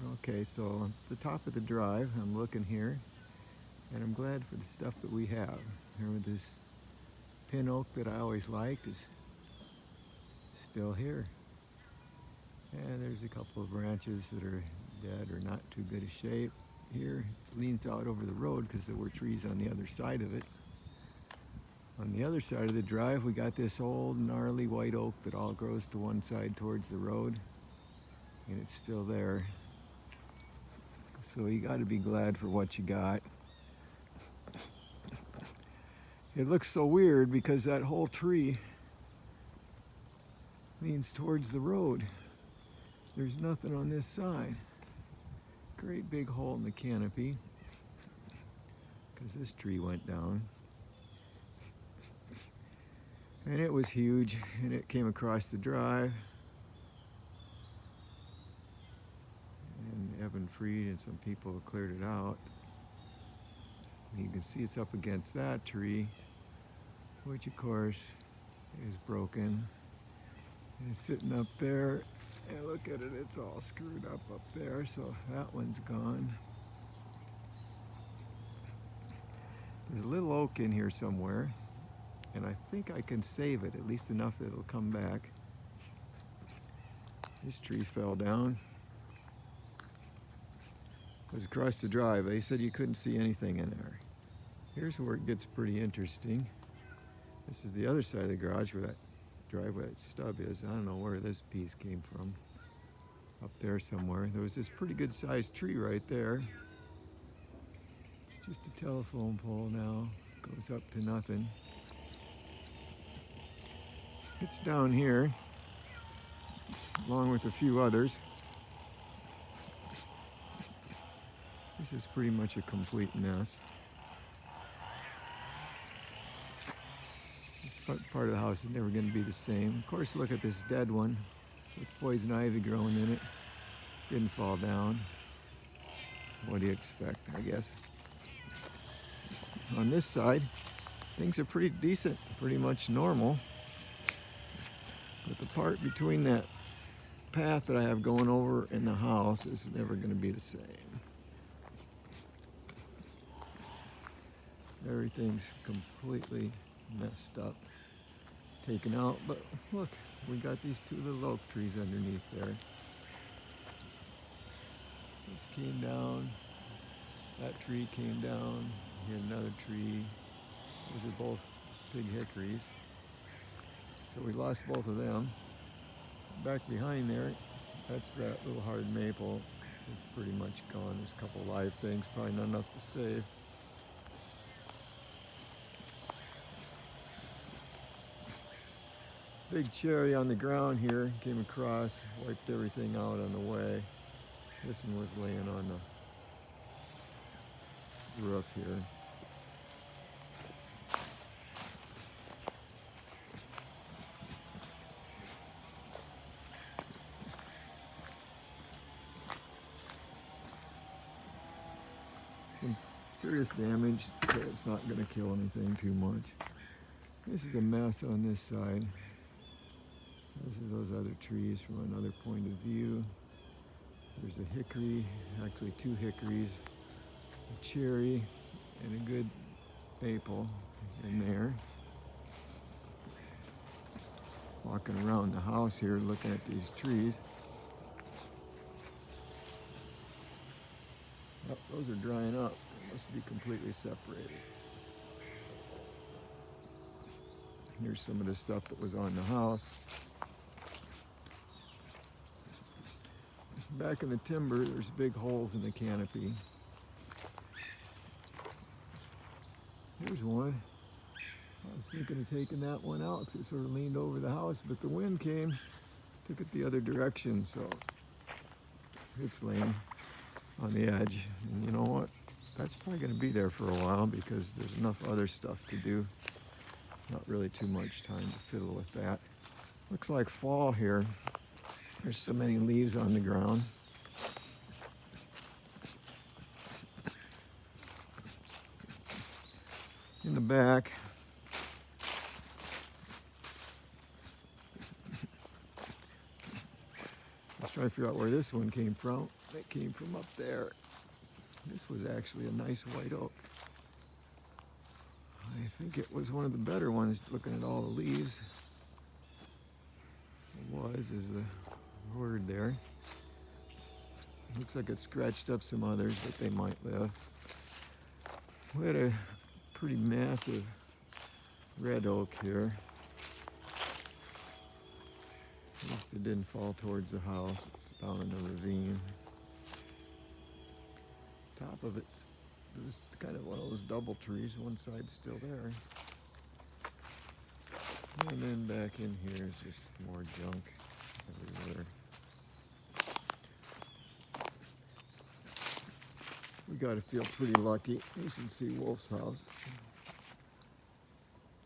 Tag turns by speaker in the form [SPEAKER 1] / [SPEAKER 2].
[SPEAKER 1] Okay, so on the top of the drive, I'm looking here, and I'm glad for the stuff that we have. Here with this pin oak that I always liked is still here. And there's a couple of branches that are dead or not too good a shape. Here, it leans out over the road because there were trees on the other side of it. On the other side of the drive, we got this old gnarly white oak that all grows to one side towards the road, and it's still there. So you got to be glad for what you got. It looks so weird because that whole tree leans towards the road. There's nothing on this side. Great big hole in the canopy because this tree went down. And it was huge, and it came across the drive. And Evan Freed and some people have cleared it out. And you can see it's up against that tree, which of course is broken. And it's sitting up there, and look at it, it's all screwed up there, so that one's gone. There's a little oak in here somewhere, and I think I can save it, at least enough that it'll come back. This tree fell down. It was across the drive. They said you couldn't see anything in there. Here's where it gets pretty interesting. This is the other side of the garage where that driveway, that stub is. I don't know where this piece came from. Up there somewhere. There was this pretty good sized tree right there. It's just a telephone pole now. Goes up to nothing. It's down here, along with a few others. This is pretty much a complete mess. This part of the house is never going to be the same. Of course, look at this dead one with poison ivy growing in it. Didn't fall down. What do you expect, I guess? On this side, things are pretty decent, pretty much normal. But the part between that path that I have going over in the house is never going to be the same. Everything's completely messed up, taken out. But look, we got these two little oak trees underneath there. This came down, that tree came down, here another tree. Those are both big hickories. So we lost both of them. Back behind there, that's that little hard maple. It's pretty much gone. There's a couple live things, probably not enough to save. Big cherry on the ground here, came across, wiped everything out on the way. This one was laying on the roof here. Some serious damage, so it's not going to kill anything too much. This is a mess on this side. This is those other trees from another point of view. There's a hickory, actually two hickories, a cherry, and a good maple in there. Walking around the house here looking at these trees. Oh, those are drying up. They must be completely separated. Here's some of the stuff that was on the house. Back in the timber, there's big holes in the canopy. Here's one. I was thinking of taking that one out because it sort of leaned over the house, but the wind came, took it the other direction, so it's laying on the edge. And you know what? That's probably going to be there for a while because there's enough other stuff to do. Not really too much time to fiddle with that. Looks like fall here. There's so many leaves on the ground. In the back, let's try to figure out where this one came from. that came from up there. This was actually a nice white oak. I think it was one of the better ones, looking at all the leaves. It was, is the word there. Looks like it scratched up some others, but they might live. We had a pretty massive red oak here. At least it didn't fall towards the house. It's down in the ravine. Top of it was kind of one of those double trees. One side's still there. And then back in here is just more junk everywhere. We got to feel pretty lucky. You should see Wolf's house.